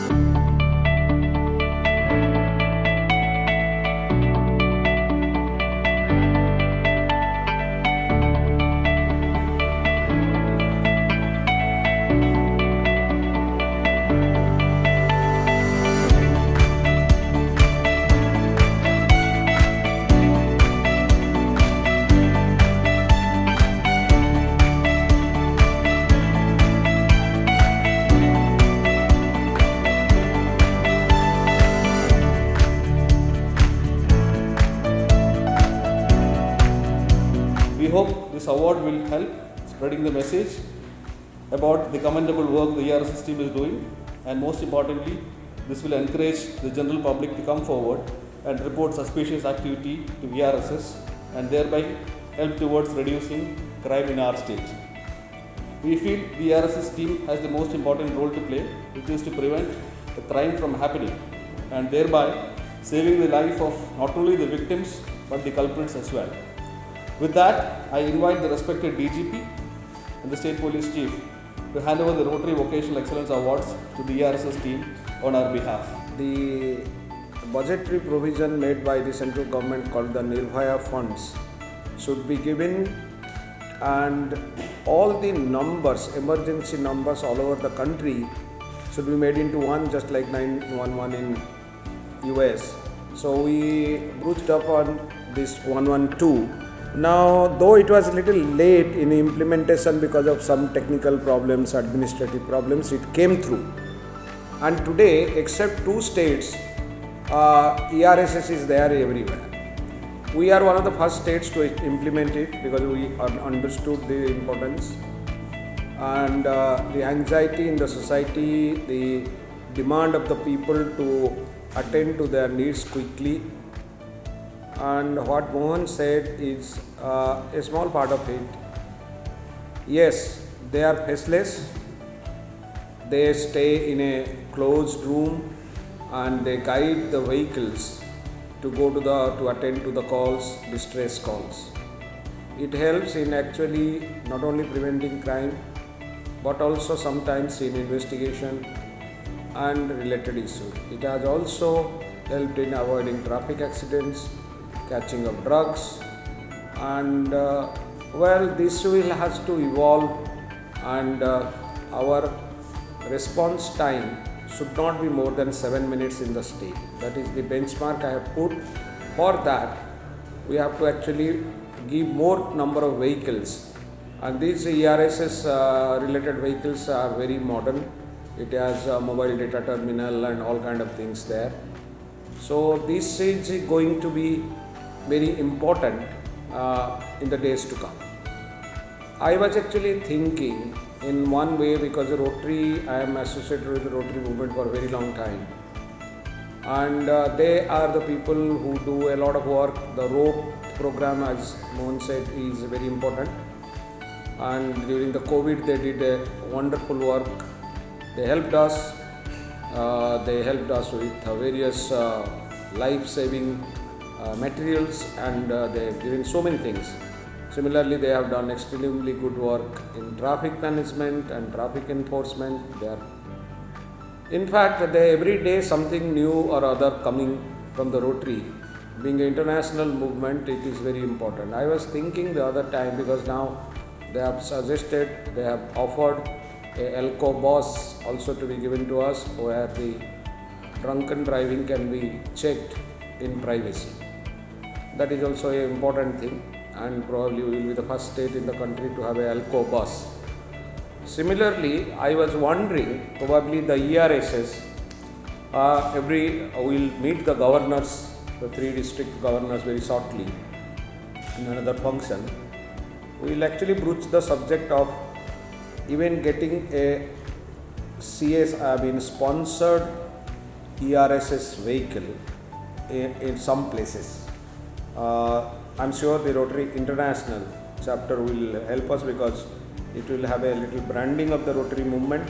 We hope this award will help spreading the message about the commendable work the ERSS team is doing, and most importantly, this will encourage the general public to come forward and report suspicious activity to ERSS and thereby help towards reducing crime in our state. We feel the ERSS team has the most important role to play, which is to prevent the crime from happening and thereby saving the life of not only the victims but the culprits as well. With that, I invite the respected DGP and the State Police Chief to hand over the Rotary Vocational Excellence Awards to the ERSS team on our behalf. The budgetary provision made by the central government called the Nirbhaya funds should be given, and all the numbers, emergency numbers all over the country should be made into one, just like 911 in US. So we bruised up on this 112. Now, though it was a little late in implementation because of some technical problems, administrative problems, it came through. And today, except 2 states, ERSS is there everywhere. We are one of the first states to implement it because we understood the importance and the anxiety in the society, the demand of the people to attend to their needs quickly. And what Mohan said is a small part of it. Yes, they are faceless. They stay in a closed room and they guide the vehicles to go to attend to the calls, distress calls. It helps in actually not only preventing crime but also sometimes in investigation and related issues. It has also helped in avoiding traffic accidents, catching of drugs, and this will has to evolve, and our response time should not be more than 7 minutes in the state. That is the benchmark I have put. For that, we have to actually give more number of vehicles, and these ERSS related vehicles are very modern. It has a mobile data terminal and all kind of things there. So this is going to be very important in the days to come. I was actually thinking in one way, because Rotary, I am associated with the Rotary movement for a very long time, and they are the people who do a lot of work. The rope program, as Mohan said, is very important, and during the COVID they did a wonderful work. They helped us with various life-saving materials, and they have given so many things. Similarly, they have done extremely good work in traffic management and traffic enforcement. In fact, every day something new or other coming from the Rotary. Being an international movement, it is very important. I was thinking the other time, because now they have suggested, they have offered a Elco bus also to be given to us, where the drunken driving can be checked in privacy. That is also an important thing, and probably we will be the first state in the country to have a Elco bus. Similarly, I was wondering, probably the ERSS will meet the governors, the 3 district governors, very shortly in another function. We will actually broach the subject of even getting a sponsored ERSS vehicle in some places. I'm sure the Rotary International chapter will help us, because it will have a little branding of the Rotary movement,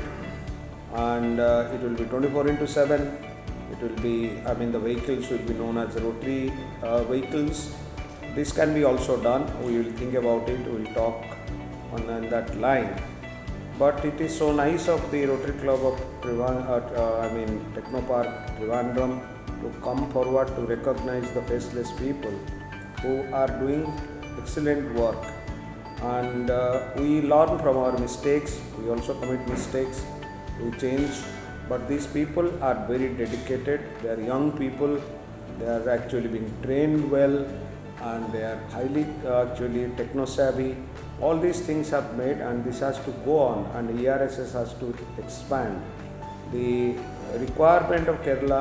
and it will be 24/7. It will be, the vehicles will be known as Rotary vehicles. This can be also done. We will think about it. We will talk on that line. But it is so nice of the Rotary Club of Technopark Trivandrum to come forward to recognize the faceless people who are doing excellent work. And we learn from our mistakes, we also commit mistakes, we change. But these people are very dedicated, they are young people, they are actually being trained well, and they are highly actually techno-savvy. All these things have made, and this has to go on, and ERSS has to expand. The requirement of Kerala,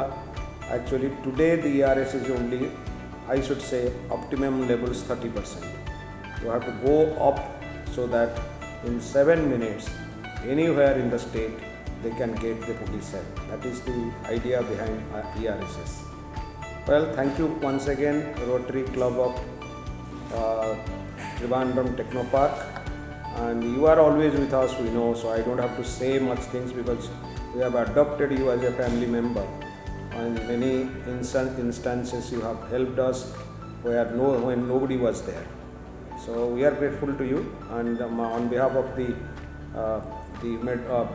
actually today the ERS is only, I should say, optimum levels 30%. You have to go up so that in 7 minutes, anywhere in the state, they can get the police help. That is the idea behind ERSS. Well, thank you once again, Rotary Club of Trivandrum Technopark. And you are always with us, we know, so I don't have to say much things because we have adopted you as a family member. And in many instances you have helped us when nobody was there. So we are grateful to you, and on behalf of the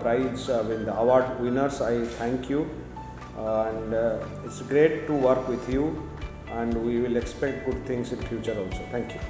prize, the award winners, I thank you. And it's great to work with you, and we will expect good things in future also. Thank you.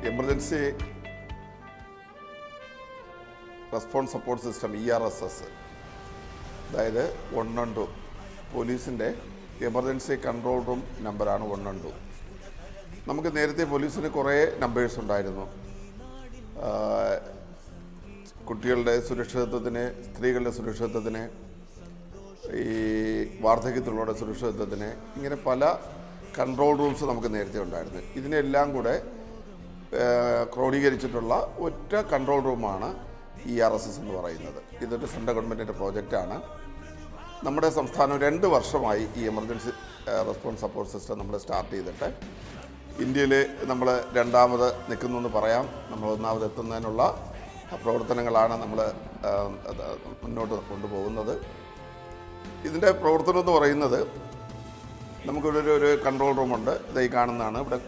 Emergency response support system ERSS, അതായത് 112 പോലീസിൻ്റെ emergency control room നമ്പറാണ് 112. നമുക്ക് നേരത്തെ പോലീസിന് കുറേ numbers ഉണ്ടായിരുന്നു. കുട്ടികളുടെ സുരക്ഷിതത്വത്തിന്, സ്ത്രീകളുടെ സുരക്ഷിതത്വത്തിന്, ഈ വാർദ്ധക്യത്തിലുള്ളവരുടെ സുരക്ഷിതത്വത്തിന്, ഇങ്ങനെ പല കൺട്രോൾ റൂംസ് നമുക്ക് നേരത്തെ ഉണ്ടായിരുന്നു. ഇതിനെല്ലാം കൂടെ ക്രോഡീകരിച്ചിട്ടുള്ള ഒറ്റ കൺട്രോൾ റൂമാണ് ERSS എന്ന് പറയുന്നത്. ഇതൊരു സെൻട്രൽ ഗവൺമെൻറ്റിൻ്റെ പ്രോജക്റ്റാണ്. നമ്മുടെ സംസ്ഥാനം 2 വർഷമായി ഈ എമർജൻസി റെസ്പോൺസ് സപ്പോർട്ട് സിസ്റ്റം നമ്മൾ സ്റ്റാർട്ട് ചെയ്തിട്ട്. ഇന്ത്യയിൽ നമ്മൾ 2ാമത് നിൽക്കുന്നു എന്ന് പറയാം. നമ്മൾ 1ാമത് എത്തുന്നതിനുള്ള പ്രവർത്തനങ്ങളാണ് നമ്മൾ മുന്നോട്ട് കൊണ്ടുപോകുന്നത്. ഇതിൻ്റെ പ്രവർത്തനം എന്ന് പറയുന്നത്, നമുക്കിവിടെ ഒരു കൺട്രോൾ റൂമുണ്ട്. ഇതായി കാണുന്നതാണ്. ഇവിടെ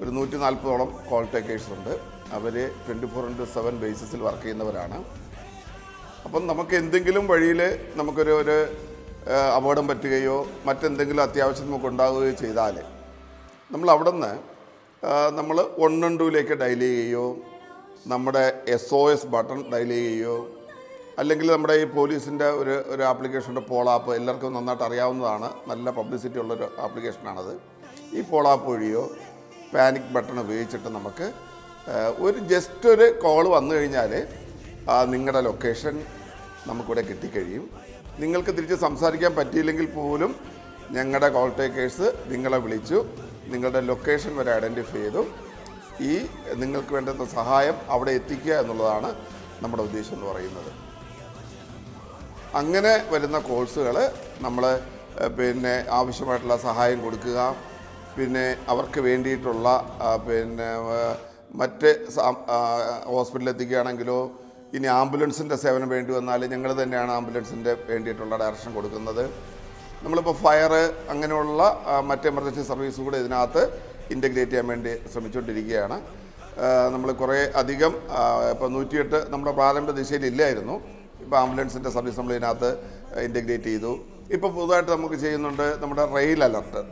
ഒരു 140ഓളം കോൾ ടേക്കേഴ്സ് ഉണ്ട്. അവർ 24/7 ബേസിസിൽ വർക്ക് ചെയ്യുന്നവരാണ്. അപ്പം നമുക്ക് എന്തെങ്കിലും വഴിയിൽ നമുക്കൊരു അപകടം പറ്റുകയോ മറ്റെന്തെങ്കിലും അത്യാവശ്യം നമുക്ക് ഉണ്ടാകുകയോ ചെയ്താൽ നമ്മൾ അവിടെ നിന്ന് നമ്മൾ 112ലേക്ക് ഡയൽ ചെയ്യുകയോ, നമ്മുടെ SOS ബട്ടൺ ഡയൽ ചെയ്യുകയോ, അല്ലെങ്കിൽ നമ്മുടെ ഈ പോലീസിൻ്റെ ഒരു ആപ്ലിക്കേഷനുണ്ട്, പോളാപ്പ്. എല്ലാവർക്കും നന്നായിട്ട് അറിയാവുന്നതാണ്, നല്ല പബ്ലിസിറ്റി ഉള്ളൊരു ആപ്ലിക്കേഷനാണത്. ഈ പോളാപ്പ് വഴിയോ പാനിക് ബട്ടൺ ഉപയോഗിച്ചിട്ട് നമുക്ക് ജസ്റ്റ് ഒരു കോൾ വന്നു കഴിഞ്ഞാൽ നിങ്ങളുടെ ലൊക്കേഷൻ നമുക്കിവിടെ കിട്ടിക്കഴിയും. നിങ്ങൾക്ക് തിരിച്ച് സംസാരിക്കാൻ പറ്റിയില്ലെങ്കിൽ പോലും ഞങ്ങളുടെ കോൾ ടേക്കേഴ്സ് നിങ്ങളെ വിളിച്ചു നിങ്ങളുടെ ലൊക്കേഷൻ വരെ ഐഡൻറ്റിഫൈ ചെയ്തു നിങ്ങൾക്ക് വേണ്ടുന്ന സഹായം അവിടെ എത്തിക്കുക എന്നുള്ളതാണ് നമ്മുടെ ഉദ്ദേശം എന്ന് പറയുന്നത്. അങ്ങനെ വരുന്ന കോഴ്സുകൾ നമ്മൾ ആവശ്യമായിട്ടുള്ള സഹായം കൊടുക്കുക, പിന്നെ അവർക്ക് വേണ്ടിയിട്ടുള്ള മറ്റ് ഹോസ്പിറ്റലിൽ എത്തിക്കുകയാണെങ്കിലോ, ഇനി ആംബുലൻസിൻ്റെ സേവനം വേണ്ടി വന്നാൽ ഞങ്ങൾ തന്നെയാണ് ആംബുലൻസിൻ്റെ വേണ്ടിയിട്ടുള്ള ഡയറക്ഷൻ കൊടുക്കുന്നത്. നമ്മളിപ്പോൾ ഫയർ അങ്ങനെയുള്ള മറ്റ് എമർജൻസി സർവീസ് കൂടെ ഇതിനകത്ത് ഇൻ്റഗ്രേറ്റ് ചെയ്യാൻ വേണ്ടി ശ്രമിച്ചുകൊണ്ടിരിക്കുകയാണ്. നമ്മൾ കുറേ അധികം ഇപ്പോൾ 108 നമ്മുടെ പ്രാരംഭ ദിശയിലില്ലായിരുന്നു. ഇപ്പോൾ ആംബുലൻസിൻ്റെ സർവീസ് നമ്മൾ ഇതിനകത്ത് ഇൻ്റഗ്രേറ്റ് ചെയ്തു. ഇപ്പോൾ പുതുതായിട്ട് നമുക്ക് ചെയ്യുന്നുണ്ട് നമ്മുടെ റെയിൽ അലർട്ട്,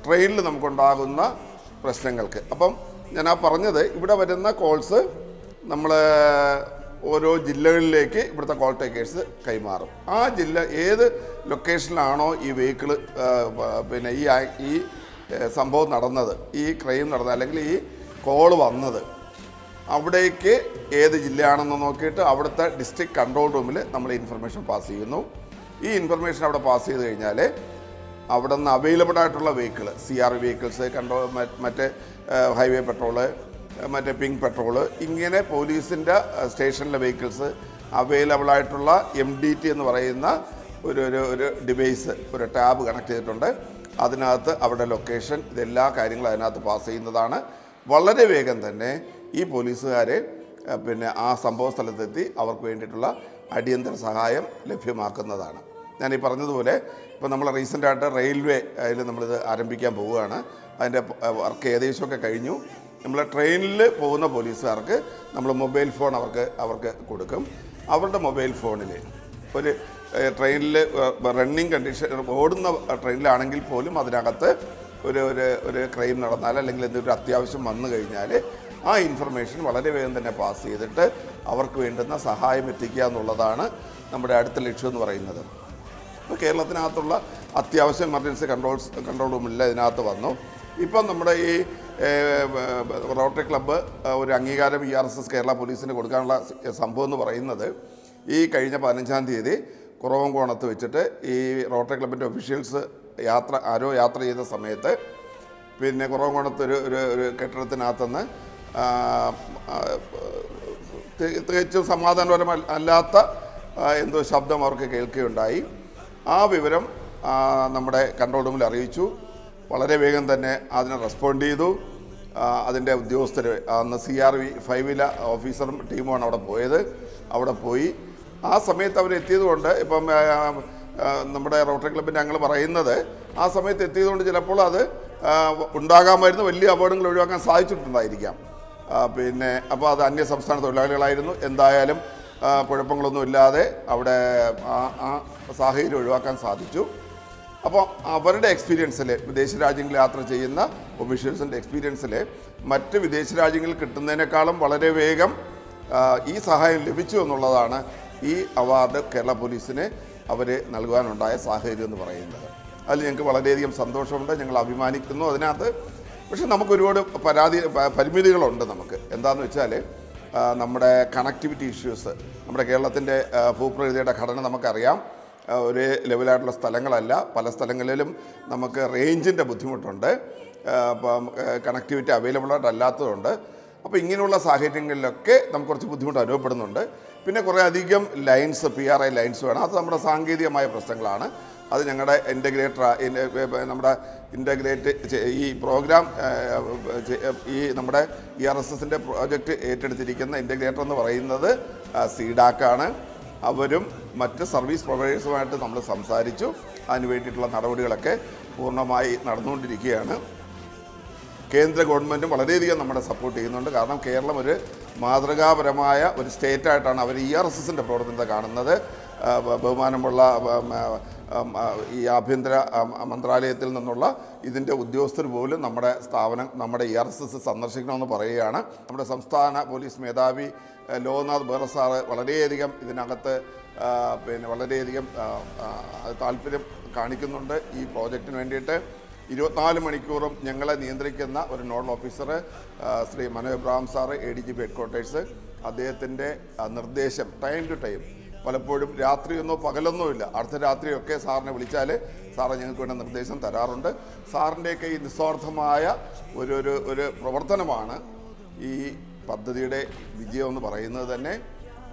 ട്രെയിനിൽ നമുക്കുണ്ടാകുന്ന പ്രശ്നങ്ങൾക്ക്. അപ്പം ഞാൻ പറഞ്ഞത്, ഇവിടെ വരുന്ന കോൾസ് നമ്മൾ ഓരോ ജില്ലകളിലേക്ക് ഇവിടുത്തെ കോൾ ടേക്കേഴ്സ് കൈമാറും. ആ ജില്ല ഏത് ലൊക്കേഷനിലാണോ ഈ വെഹിക്കിൾ ഈ സംഭവം നടന്നത്, ഈ ക്രൈം നടന്നത്, അല്ലെങ്കിൽ ഈ കോൾ വന്നത്, അവിടേക്ക് ഏത് ജില്ലയാണെന്ന് നോക്കിയിട്ട് അവിടുത്തെ ഡിസ്ട്രിക്ട് കൺട്രോൾ റൂമിൽ നമ്മൾ ഇൻഫർമേഷൻ പാസ് ചെയ്യുന്നു. ഈ ഇൻഫർമേഷൻ അവിടെ പാസ് ചെയ്ത് കഴിഞ്ഞാൽ അവിടെ നിന്ന് അവൈലബിൾ ആയിട്ടുള്ള വെഹിക്കിൾ, CR വെഹിക്കിൾസ്, മറ്റേ ഹൈവേ പെട്രോള്, മറ്റേ പിങ്ക് പെട്രോള്, ഇങ്ങനെ പോലീസിൻ്റെ സ്റ്റേഷനിലെ വെഹിക്കിൾസ്, അവൈലബിൾ ആയിട്ടുള്ള MDT എന്ന് പറയുന്ന ഒരു ഡിവൈസ്, ഒരു ടാബ് കണക്ട് ചെയ്തിട്ടുണ്ട്. അതിനകത്ത് അവരുടെ ലൊക്കേഷൻ, ഇതെല്ലാ കാര്യങ്ങളും അതിനകത്ത് പാസ് ചെയ്യുന്നതാണ്. വളരെ വേഗം തന്നെ ഈ പോലീസുകാരെ പിന്നെ ആ സംഭവ സ്ഥലത്തെത്തി അവർക്ക് വേണ്ടിയിട്ടുള്ള അടിയന്തര സഹായം ലഭ്യമാക്കുന്നതാണ്. ഞാനീ പറഞ്ഞതുപോലെ ഇപ്പോൾ നമ്മൾ റീസെൻ്റായിട്ട് റെയിൽവേ അതിൽ നമ്മളിത് ആരംഭിക്കാൻ പോവുകയാണ്. അതിൻ്റെ വർക്ക് ഏകദേശമൊക്കെ കഴിഞ്ഞു. നമ്മൾ ട്രെയിനിൽ പോകുന്ന പോലീസുകാർക്ക് നമ്മൾ മൊബൈൽ ഫോൺ അവർക്ക് കൊടുക്കും. അവരുടെ മൊബൈൽ ഫോണിൽ ഒരു ട്രെയിനിൽ റണ്ണിങ് കണ്ടീഷൻ ഓടുന്ന ട്രെയിനിലാണെങ്കിൽ പോലും അതിനകത്ത് ഒരു ക്രൈം നടന്നാൽ അല്ലെങ്കിൽ എന്തെങ്കിലും അത്യാവശ്യം വന്നു കഴിഞ്ഞാൽ ആ ഇൻഫർമേഷൻ വളരെ വേഗം തന്നെ പാസ് ചെയ്തിട്ട് അവർക്ക് വേണ്ടുന്ന സഹായം എത്തിക്കുക എന്നുള്ളതാണ് നമ്മുടെ അടുത്ത ലക്ഷ്യം എന്ന് പറയുന്നത്. ഇപ്പോൾ കേരളത്തിനകത്തുള്ള അത്യാവശ്യം എമർജൻസി കൺട്രോൾ റൂമില്ല ഇതിനകത്ത് വന്നു. ഇപ്പം നമ്മുടെ ഈ റോട്ടറി ക്ലബ്ബ് ഒരു അംഗീകാരം ERSS കേരള പോലീസിന് കൊടുക്കാനുള്ള സംഭവം എന്ന് പറയുന്നത് ഈ കഴിഞ്ഞ 15-ാം തീയതി കുറവൻകോണത്ത് വെച്ചിട്ട് ഈ റോട്ടറി ക്ലബിൻ്റെ ഒഫീഷ്യൽസ് യാത്ര ചെയ്ത സമയത്ത് പിന്നെ കുറവൻകോണത്ത് ഒരു കെട്ടിടത്തിനകത്തുനിന്ന് തികച്ചും സമാധാനപരമല്ലാത്ത എന്തോ ശബ്ദം അവർക്ക് കേൾക്കുകയുണ്ടായി. ആ വിവരം നമ്മുടെ കൺട്രോൾ റൂമിൽ അറിയിച്ചു. വളരെ വേഗം തന്നെ അതിനെ റെസ്പോണ്ട് ചെയ്തു. അതിൻ്റെ ഉദ്യോഗസ്ഥർ അന്ന് CRV 5 ഓഫീസറും ടീമുമാണ് അവിടെ പോയത്. അവിടെ പോയി ആ സമയത്ത് അവരെത്തിയത് കൊണ്ട് ഇപ്പം നമ്മുടെ റോട്ടറി ക്ലബിൻ്റെ ഞങ്ങൾ പറയുന്നത് ആ സമയത്ത് എത്തിയതുകൊണ്ട് ചിലപ്പോൾ അത് ഉണ്ടാകാമായിരുന്നു, വലിയ അപകടങ്ങൾ ഒഴിവാക്കാൻ സാധിച്ചിട്ടുണ്ടായിരിക്കാം. പിന്നെ അപ്പോൾ അത് അന്യസംസ്ഥാന തൊഴിലാളികളായിരുന്നു. എന്തായാലും കുഴപ്പങ്ങളൊന്നുമില്ലാതെ അവിടെ ആ സാഹചര്യം ഒഴിവാക്കാൻ സാധിച്ചു. അപ്പോൾ അവരുടെ എക്സ്പീരിയൻസിൽ വിദേശ രാജ്യങ്ങളിൽ യാത്ര ചെയ്യുന്ന ഒഫീഷ്യൽസിൻ്റെ എക്സ്പീരിയൻസിൽ മറ്റ് വിദേശ രാജ്യങ്ങളിൽ കിട്ടുന്നതിനേക്കാളും വളരെ വേഗം ഈ സഹായം ലഭിച്ചു എന്നുള്ളതാണ് ഈ അവാർഡ് കേരള പോലീസിന് അവർ നൽകുവാനുണ്ടായ സാഹചര്യം എന്ന് പറയുന്നത്. അതിൽ ഞങ്ങൾക്ക് വളരെയധികം സന്തോഷമുണ്ട്, ഞങ്ങൾ അഭിമാനിക്കുന്നു അതിനകത്ത്. പക്ഷെ നമുക്കൊരുപാട് പരിമിതികളുണ്ട് നമുക്ക്. എന്താണെന്ന് വെച്ചാൽ നമ്മുടെ കണക്ടിവിറ്റി ഇഷ്യൂസ്, നമ്മുടെ കേരളത്തിൻ്റെ ഭൂപ്രകൃതിയുടെ ഘടന നമുക്കറിയാം. ഒരേ ലെവലായിട്ടുള്ള സ്ഥലങ്ങളല്ല, പല സ്ഥലങ്ങളിലും നമുക്ക് റേഞ്ചിൻ്റെ ബുദ്ധിമുട്ടുണ്ട്, കണക്ടിവിറ്റി അവൈലബിൾ ആയിട്ടല്ലാത്തതുകൊണ്ട്. അപ്പോൾ ഇങ്ങനെയുള്ള സാഹചര്യങ്ങളിലൊക്കെ നമുക്ക് കുറച്ച് ബുദ്ധിമുട്ട് അനുഭവപ്പെടുന്നുണ്ട്. പിന്നെ കുറേ അധികം ലൈൻസ്, PRI ലൈൻസ് വേണം. അത് നമ്മുടെ സാങ്കേതികമായ പ്രശ്നങ്ങളാണ്. അത് ഞങ്ങളുടെ ഇൻ്റഗ്രേറ്റ് ഈ പ്രോഗ്രാം ഈ നമ്മുടെ ERSSൻ്റെ പ്രോജക്റ്റ് ഏറ്റെടുത്തിരിക്കുന്ന ഇൻ്റഗ്രേറ്റർ എന്ന് പറയുന്നത് CDAC. അവരും മറ്റ് സർവീസ് പ്രൊവൈഡേഴ്സുമായിട്ട് നമ്മൾ സംസാരിച്ചു. അതിന് വേണ്ടിയിട്ടുള്ള നടപടികളൊക്കെ പൂർണ്ണമായി നടന്നുകൊണ്ടിരിക്കുകയാണ്. കേന്ദ്ര ഗവൺമെൻറ്റും വളരെയധികം നമ്മളെ സപ്പോർട്ട് ചെയ്യുന്നുണ്ട്. കാരണം കേരളം ഒരു മാതൃകാപരമായ ഒരു സ്റ്റേറ്റായിട്ടാണ് അവർ ERSSൻ്റെ പ്രവർത്തനത്തെ കാണുന്നത്. ബഹുമാനമുള്ള ഈ ആഭ്യന്തര മന്ത്രാലയത്തിൽ നിന്നുള്ള ഇതിൻ്റെ ഉദ്യോഗസ്ഥർ പോലും നമ്മുടെ ERSS സന്ദർശിക്കണമെന്ന് പറയുകയാണ്. നമ്മുടെ സംസ്ഥാന പോലീസ് മേധാവി ലോക്നാഥ് ബെഹ്റ സാറ് വളരെയധികം ഇതിനകത്ത് പിന്നെ വളരെയധികം താല്പര്യം കാണിക്കുന്നുണ്ട് ഈ പ്രോജക്റ്റിന് വേണ്ടിയിട്ട്. 24 മണിക്കൂറും ഞങ്ങളെ നിയന്ത്രിക്കുന്ന ഒരു nodal officer Shri Manoj Abraham sir, ADGP headquarters, അദ്ദേഹത്തിൻ്റെ നിർദ്ദേശം ടൈം ടു ടൈം, പലപ്പോഴും രാത്രിയൊന്നോ പകലൊന്നോ ഇല്ല, അർദ്ധരാത്രിയൊക്കെ സാറിനെ വിളിച്ചാൽ സാറ് ഞങ്ങൾക്ക് വേണ്ട നിർദ്ദേശം തരാറുണ്ട്. സാറിൻ്റെയൊക്കെ ഈ നിസ്വാർത്ഥമായ ഒരു പ്രവർത്തനമാണ് ഈ പദ്ധതിയുടെ വിജയം എന്ന് പറയുന്നത് തന്നെ.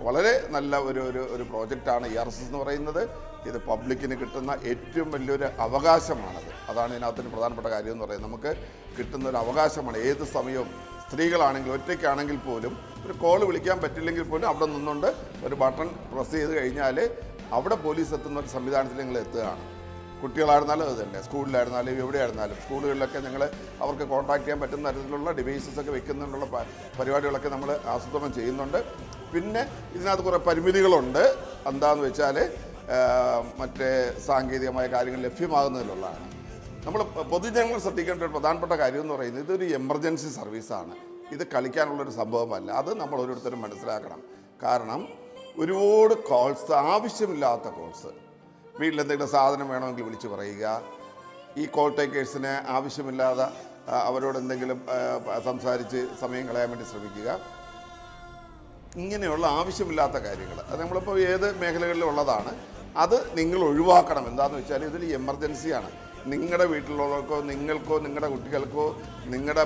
വളരെ നല്ല ഒരു പ്രോജക്റ്റാണ് ERSS എന്ന് പറയുന്നത്. ഇത് പബ്ലിക്കിന് കിട്ടുന്ന ഏറ്റവും വലിയൊരു അവകാശമാണത്. അതാണ് ഇതിനകത്തൊരു പ്രധാനപ്പെട്ട കാര്യം എന്ന് പറയുന്നത്. നമുക്ക് കിട്ടുന്ന ഒരു അവകാശമാണ്. ഏത് സമയവും സ്ത്രീകളാണെങ്കിൽ ഒറ്റയ്ക്കാണെങ്കിൽ പോലും ഒരു കോൾ വിളിക്കാൻ പറ്റില്ലെങ്കിൽ പോലും അവിടെ നിന്നുകൊണ്ട് ഒരു ബട്ടൺ പ്രസ് ചെയ്ത് കഴിഞ്ഞാൽ അവിടെ പോലീസ് എത്തുന്ന ഒരു സംവിധാനത്തിൽ ഞങ്ങൾ എത്തുകയാണ്. കുട്ടികളായിരുന്നാലും അത് തന്നെ, സ്കൂളിലായിരുന്നാലും എവിടെയായിരുന്നാലും സ്കൂളുകളിലൊക്കെ ഞങ്ങൾ അവർക്ക് കോൺടാക്ട് ചെയ്യാൻ പറ്റുന്ന തരത്തിലുള്ള ഡിവൈസസൊക്കെ വെക്കുന്നതിനുള്ള പരിപാടികളൊക്കെ നമ്മൾ ആസൂത്രണം ചെയ്യുന്നുണ്ട്. പിന്നെ ഇതിനകത്ത് കുറേ പരിമിതികളുണ്ട്. എന്താണെന്ന് വെച്ചാൽ മറ്റേ സാങ്കേതികമായ കാര്യങ്ങൾ ലഭ്യമാകുന്നതിലുള്ളതാണ്. നമ്മൾ പൊതുജനങ്ങൾ ശ്രദ്ധിക്കേണ്ട ഒരു പ്രധാനപ്പെട്ട കാര്യം എന്ന് പറയുന്നത് ഇതൊരു എമർജൻസി സർവീസാണ്. ഇത് കളിക്കാനുള്ളൊരു സംഭവമല്ല. അത് നമ്മൾ ഓരോരുത്തരും മനസ്സിലാക്കണം. കാരണം ഒരുപാട് കോൾസ്, ആവശ്യമില്ലാത്ത കോൾസ്, വീട്ടിലെന്തെങ്കിലും സാധനം വേണമെങ്കിൽ വിളിച്ച് പറയുക, ഈ കോൾ ടേക്കേഴ്സിന് ആവശ്യമില്ലാതെ അവരോട് എന്തെങ്കിലും സംസാരിച്ച് സമയം കളയാൻ വേണ്ടി ശ്രമിക്കുക. ഇങ്ങനെയുള്ള ആവശ്യമില്ലാത്ത കാര്യങ്ങൾ അത് നമ്മളിപ്പോൾ ഏത് മേഖലകളിലുള്ളതാണ്. അത് നിങ്ങൾ ഒഴിവാക്കണം. എന്താണെന്ന് വെച്ചാൽ ഇതൊരു എമർജൻസിയാണ്. നിങ്ങളുടെ വീട്ടിലുള്ളവർക്കോ നിങ്ങൾക്കോ നിങ്ങളുടെ കുട്ടികൾക്കോ നിങ്ങളുടെ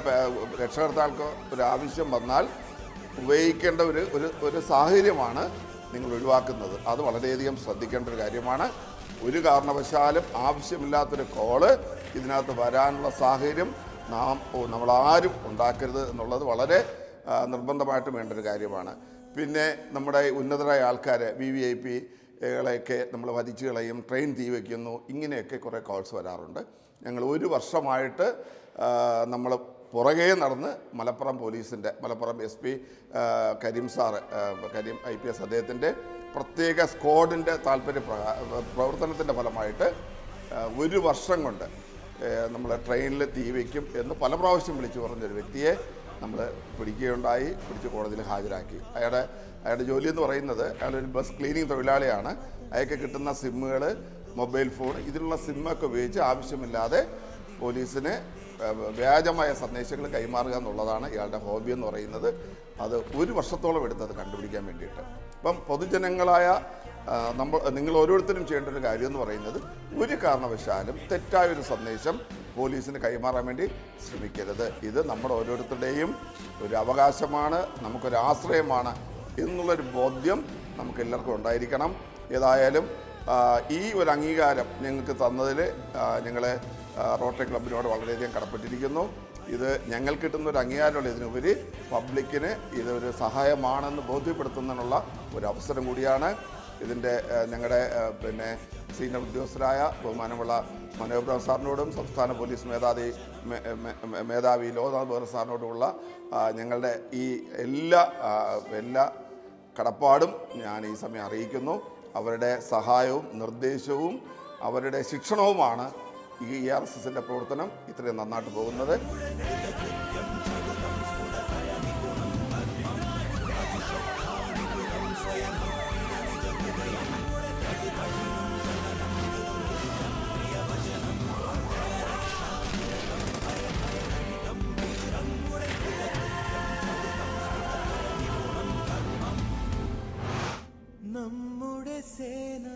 രക്ഷകർത്താക്കൾക്കോ ഒരു ആവശ്യം വന്നാൽ ഉപയോഗിക്കേണ്ട ഒരു സാഹചര്യമാണ് നിങ്ങൾ ഒഴിവാക്കുന്നത്. അത് വളരെയധികം ശ്രദ്ധിക്കേണ്ട ഒരു കാര്യമാണ്. ഒരു കാരണവശാലും ആവശ്യമില്ലാത്തൊരു കോള് ഇതിനകത്ത് വരാനുള്ള സാഹചര്യം നമ്മളാരും ഉണ്ടാക്കരുത് എന്നുള്ളത് വളരെ നിർബന്ധമായിട്ടും വേണ്ട ഒരു കാര്യമാണ്. പിന്നെ നമ്മുടെ ഉന്നതരായ ആൾക്കാർ VVIP കളെയൊക്കെ നമ്മൾ വധിച്ചു കളയും, ട്രെയിൻ തീ വയ്ക്കുന്നു, ഇങ്ങനെയൊക്കെ കുറേ കോൾസ് വരാറുണ്ട്. ഞങ്ങൾ 1 വർഷമായിട്ട് നമ്മൾ പുറകെ നടന്ന് മലപ്പുറം പോലീസിൻ്റെ Malappuram SP Karim sir Karim IPS അദ്ദേഹത്തിൻ്റെ പ്രത്യേക സ്ക്വാഡിൻ്റെ പ്രവർത്തനത്തിൻ്റെ ഫലമായിട്ട് 1 വർഷം കൊണ്ട് നമ്മൾ ട്രെയിനിൽ തീ വയ്ക്കും എന്ന് പല പ്രാവശ്യം വിളിച്ചു പറഞ്ഞൊരു വ്യക്തിയെ നമ്മൾ പിടിക്കുകയുണ്ടായി, പിടിച്ച് കോടതിയിൽ ഹാജരാക്കി. അയാളുടെ ജോലി എന്ന് പറയുന്നത് അയാളൊരു ബസ് ക്ലീനിങ് തൊഴിലാളിയാണ്. അയാൾക്ക് കിട്ടുന്ന സിമ്മുകൾ, മൊബൈൽ ഫോൺ, ഇതിലുള്ള സിമ്മൊക്കെ ഉപയോഗിച്ച് ആവശ്യമില്ലാതെ പോലീസിന് വ്യാജമായ സന്ദേശങ്ങൾ കൈമാറുക എന്നുള്ളതാണ് ഇയാളുടെ ഹോബി എന്ന് പറയുന്നത്. അത് 1 വർഷത്തോളം എടുത്തത് കണ്ടുപിടിക്കാൻ വേണ്ടിയിട്ട്. അപ്പം പൊതുജനങ്ങളായ നിങ്ങൾ ഓരോരുത്തരും ചെയ്യേണ്ട ഒരു കാര്യം എന്ന് പറയുന്നത് ഒരു കാരണവശാലും തെറ്റായൊരു സന്ദേശം പോലീസിന് കൈമാറാൻ വേണ്ടി ശ്രമിക്കരുത്. ഇത് നമ്മുടെ ഓരോരുത്തരുടെയും ഒരു അവകാശമാണ്, നമുക്കൊരു ആശ്രയമാണ് എന്നുള്ളൊരു ബോധ്യം നമുക്ക് എല്ലാവർക്കും ഉണ്ടായിരിക്കണം. ഏതായാലും ഈ ഒരു അംഗീകാരം ഞങ്ങൾക്ക് തന്നതിൽ ഞങ്ങൾ റോട്ടറി ക്ലബിനോട് വളരെയധികം കടപ്പെട്ടിരിക്കുന്നു. ഇത് ഞങ്ങൾക്ക് കിട്ടുന്ന ഒരു അംഗീകാരമുള്ള ഇതിനുപരി പബ്ലിക്കിന് ഇതൊരു സഹായമാണെന്ന് ബോധ്യപ്പെടുത്തുന്നതിനുള്ള ഒരു അവസരം കൂടിയാണ്. ഇതിൻ്റെ ഞങ്ങളുടെ സീനിയർ ഉദ്യോഗസ്ഥരായ ബഹുമാനമുള്ള മനോഹർ സാറിനോടും സംസ്ഥാന പോലീസ് മേധാവി ലോക്നാഥ് ബെഹ്റ സാറിനോടുമുള്ള ഞങ്ങളുടെ ഈ എല്ലാ കടപ്പാടും ഞാൻ ഈ സമയം അറിയിക്കുന്നു. അവരുടെ സഹായവും നിർദ്ദേശവും അവരുടെ ശിക്ഷണവുമാണ് ഈ ERSSൻ്റെ പ്രവർത്തനം ഇത്രയും നന്നായിട്ട് പോകുന്നത്. നമ്മുടെ സേന